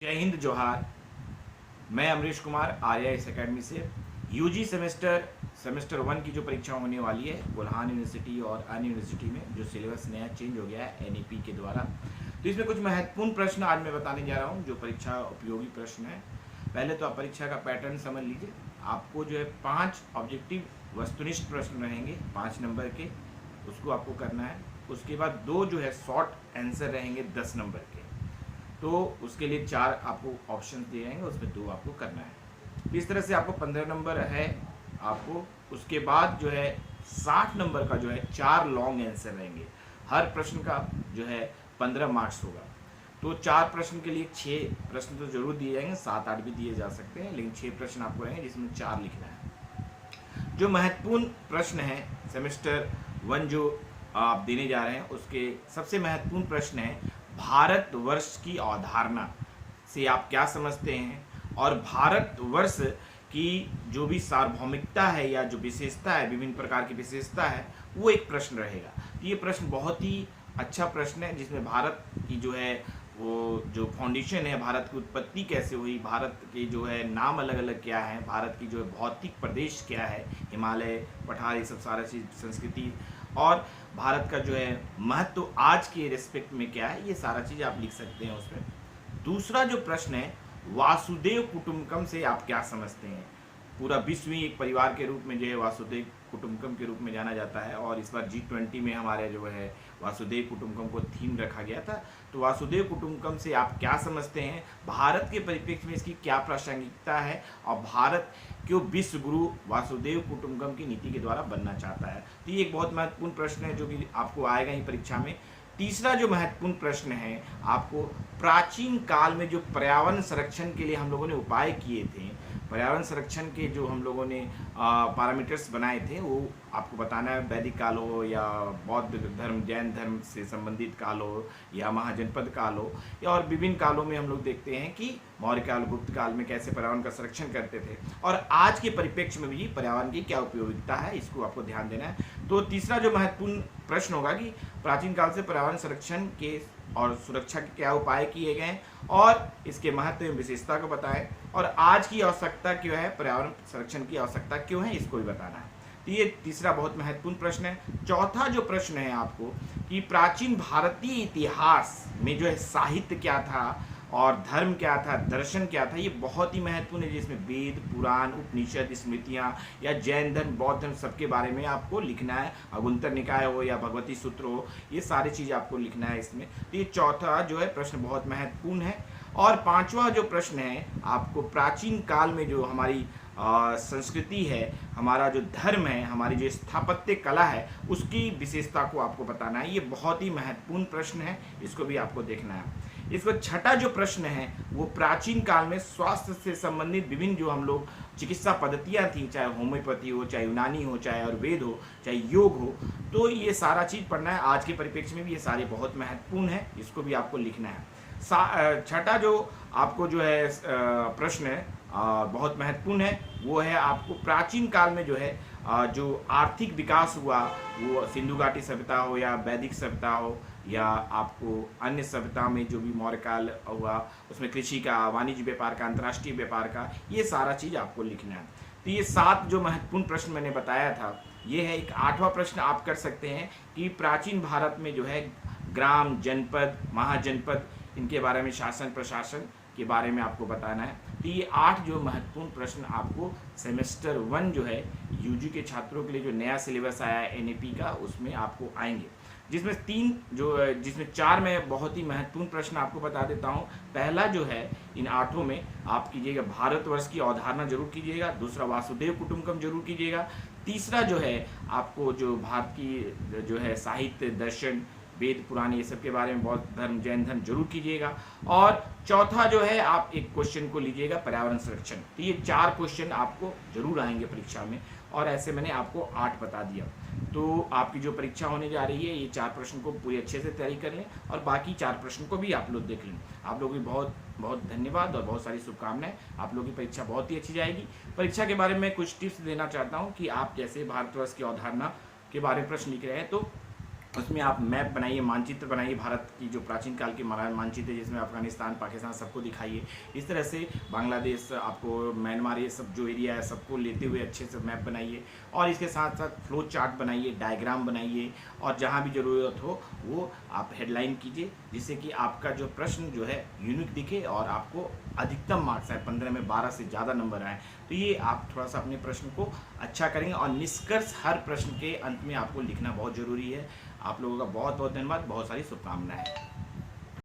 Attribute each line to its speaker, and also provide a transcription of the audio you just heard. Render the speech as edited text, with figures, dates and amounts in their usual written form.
Speaker 1: जय हिंद जोहार। मैं अमरीश कुमार आर्या एकेडमी से यूजी सेमेस्टर 1 की जो परीक्षा होने वाली है बुल्हान यूनिवर्सिटी और अन्य यूनिवर्सिटी में, जो सिलेबस नया चेंज हो गया है एनईपी के द्वारा, तो इसमें कुछ महत्वपूर्ण प्रश्न आज मैं बताने जा रहा हूं जो परीक्षा उपयोगी प्रश्न है। पहले तो आप परीक्षा का पैटर्न समझ लीजिए। आपको जो है 5 ऑब्जेक्टिव वस्तुनिष्ठ प्रश्न रहेंगे 5 नंबर के, उसको आपको करना है। उसके बाद 2 जो है शॉर्ट आंसर रहेंगे 10 नंबर के, तो उसके लिए 4 आपको ऑप्शन दिए जाएंगे, उसमें 2 आपको करना है। इस तरह से आपको 15 नंबर है आपको। उसके बाद जो है 60 नंबर का जो है 4 लॉन्ग आंसर रहेंगे। हर प्रश्न का जो है 15 मार्क्स होगा। तो 4 प्रश्न के लिए 6 प्रश्न तो जरूर दिए जाएंगे, 7-8 भी दिए जा सकते हैं, लेकिन 6 प्रश्न आपको रहेंगे जिसमें 4 लिखना है। जो महत्वपूर्ण प्रश्न है सेमेस्टर 1 जो आप देने जा रहे हैं, उसके सबसे महत्वपूर्ण प्रश्न है भारतवर्ष की अवधारणा से आप क्या समझते हैं, और भारतवर्ष की जो भी सार्वभौमिकता है या जो विशेषता है, विभिन्न प्रकार की विशेषता है, वो एक प्रश्न रहेगा। तो ये प्रश्न बहुत ही अच्छा प्रश्न है जिसमें भारत की जो है वो जो फाउंडेशन है, भारत की उत्पत्ति कैसे हुई, भारत के जो है नाम अलग अलग क्या है, भारत की जो है भौतिक प्रदेश क्या है, हिमालय पठार, ये सब सारा चीज़, संस्कृति, और भारत का जो है महत्व आज के रिस्पेक्ट में क्या है, ये सारा चीज़ आप लिख सकते हैं उसमें। दूसरा जो प्रश्न है वासुदेव कुटुंबकम से आप क्या समझते हैं। पूरा विश्व ही एक परिवार के रूप में जो है वासुदेव कुटुंबकम के रूप में जाना जाता है, और इस बार G20 में हमारे जो है वासुदेव कुटुंबकम को थीम रखा गया था। तो वासुदेव कुटुंबकम से आप क्या समझते हैं, भारत के परिप्रेक्ष्य में इसकी क्या प्रासंगिकता है, और भारत क्यों विश्व गुरु वासुदेव कुटुंबकम की नीति के द्वारा बनना चाहता है। तो ये एक बहुत महत्वपूर्ण प्रश्न है जो कि आपको आएगा ही परीक्षा में। तीसरा जो महत्वपूर्ण प्रश्न है आपको, प्राचीन काल में जो पर्यावरण संरक्षण के लिए हम लोगों ने उपाय किए थे, पर्यावरण संरक्षण के जो हम लोगों ने पैरामीटर्स बनाए थे, वो आपको बताना है। वैदिक काल हो या बौद्ध धर्म, जैन धर्म से संबंधित काल हो, या महाजनपद काल हो, या और विभिन्न कालों में हम लोग देखते हैं कि मौर्य काल, गुप्त काल में कैसे पर्यावरण का संरक्षण करते थे, और आज के परिप्रेक्ष्य में भी पर्यावरण की क्या उपयोगिता है, इसको आपको ध्यान देना है। तो तीसरा जो महत्वपूर्ण प्रश्न होगा कि प्राचीन काल से पर्यावरण संरक्षण के और सुरक्षा के क्या उपाय किए गए, और इसके महत्व एवं विशेषता को बताएं, और आज की आवश्यकता क्यों है, पर्यावरण संरक्षण की आवश्यकता क्यों है, इसको भी बताना है। तो ये तीसरा बहुत महत्वपूर्ण प्रश्न है। चौथा जो प्रश्न है आपको कि प्राचीन भारतीय इतिहास में जो है साहित्य क्या था, और धर्म क्या था, दर्शन क्या था, ये बहुत ही महत्वपूर्ण है, जिसमें वेद, पुराण, उपनिषद, स्मृतियाँ, या जैन धर्म, बौद्ध धर्म, सबके बारे में आपको लिखना है। अगुंतर निकाय हो या भगवती सूत्र हो, ये सारी चीज़ आपको लिखना है इसमें। तो ये चौथा जो है प्रश्न बहुत महत्वपूर्ण है। और पांचवा जो प्रश्न है आपको, प्राचीन काल में जो हमारी संस्कृति है, हमारा जो धर्म है, हमारी जो स्थापत्य कला है, उसकी विशेषता को आपको बताना है। ये बहुत ही महत्वपूर्ण प्रश्न है, इसको भी आपको देखना है। इसको छठा जो प्रश्न है वो, प्राचीन काल में स्वास्थ्य से संबंधित विभिन्न जो हम लोग चिकित्सा पद्धतियाँ थी, चाहे होम्योपैथी हो, चाहे यूनानी हो, चाहे आयुर्वेद हो, चाहे योग हो, तो ये सारा चीज़ पढ़ना है। आज के परिप्रेक्ष्य में भी ये सारे बहुत महत्वपूर्ण है, इसको भी आपको लिखना है। छठा जो आपको जो है प्रश्न है बहुत महत्वपूर्ण है, वो है आपको प्राचीन काल में जो है जो आर्थिक विकास हुआ, वो सिंधु घाटी सभ्यता हो या वैदिक सभ्यता हो, या आपको अन्य सभ्यता में जो भी मौर्य काल हुआ, उसमें कृषि का, वाणिज्य व्यापार का, अंतर्राष्ट्रीय व्यापार का, ये सारा चीज़ आपको लिखना है। तो ये 7 जो महत्वपूर्ण प्रश्न मैंने बताया था, ये है। एक 8वां प्रश्न आप कर सकते हैं कि प्राचीन भारत में जो है ग्राम, जनपद, महाजनपद, इनके बारे में, शासन प्रशासन के बारे में आपको बताना है। तो ये 8 जो महत्वपूर्ण प्रश्न आपको सेमेस्टर 1 जो है यूजी के छात्रों के लिए जो नया सिलेबस आया है एनईपी का, उसमें आपको आएंगे, जिसमें 4 में बहुत ही महत्वपूर्ण प्रश्न आपको बता देता हूँ। पहला जो है इन 8 में आप कीजिएगा भारतवर्ष की अवधारणा जरूर कीजिएगा। दूसरा वासुदेव कुटुंबकम जरूर कीजिएगा। तीसरा जो है आपको जो भारत की जो है साहित्य, दर्शन, वेद, पुराण, ये सब के बारे में, बौद्ध धर्म, जैन धर्म जरूर कीजिएगा। और चौथा जो है आप एक क्वेश्चन को लीजिएगा पर्यावरण संरक्षण। तो ये 4 क्वेश्चन आपको जरूर आएंगे परीक्षा में, और ऐसे मैंने आपको 8 बता दिया। तो आपकी जो परीक्षा होने जा रही है, ये 4 प्रश्न को पूरी अच्छे से तैयारी कर लें, और बाकी 4 प्रश्न को भी आप लोग देख लें। आप लोगों की बहुत बहुत धन्यवाद और बहुत सारी शुभकामनाएं। आप लोगों की परीक्षा बहुत ही अच्छी जाएगी। परीक्षा के बारे में कुछ टिप्स देना चाहता हूँ कि आप जैसे भारतवर्ष की अवधारणा के बारे में प्रश्न लिख रहे हैं, तो उसमें आप मैप बनाइए, मानचित्र बनाइए, भारत की जो प्राचीन काल की मानचित्र जिसमें अफगानिस्तान, पाकिस्तान सबको दिखाइए। इस तरह से बांग्लादेश, आपको म्यांमार, ये सब जो एरिया है सबको लेते हुए अच्छे से मैप बनाइए। और इसके साथ साथ फ्लो चार्ट बनाइए, डायग्राम बनाइए, और जहाँ भी ज़रूरत हो वो आप हेडलाइन कीजिए, जिससे कि आपका जो प्रश्न जो है यूनिक दिखे और आपको अधिकतम मार्क्स आए, 15 में 12 से ज़्यादा नंबर आए। तो ये आप थोड़ा सा अपने प्रश्न को अच्छा करेंगे। और निष्कर्ष हर प्रश्न के अंत में आपको लिखना बहुत ज़रूरी है। आप लोगों का बहुत बहुत धन्यवाद, बहुत सारी शुभकामनाएं।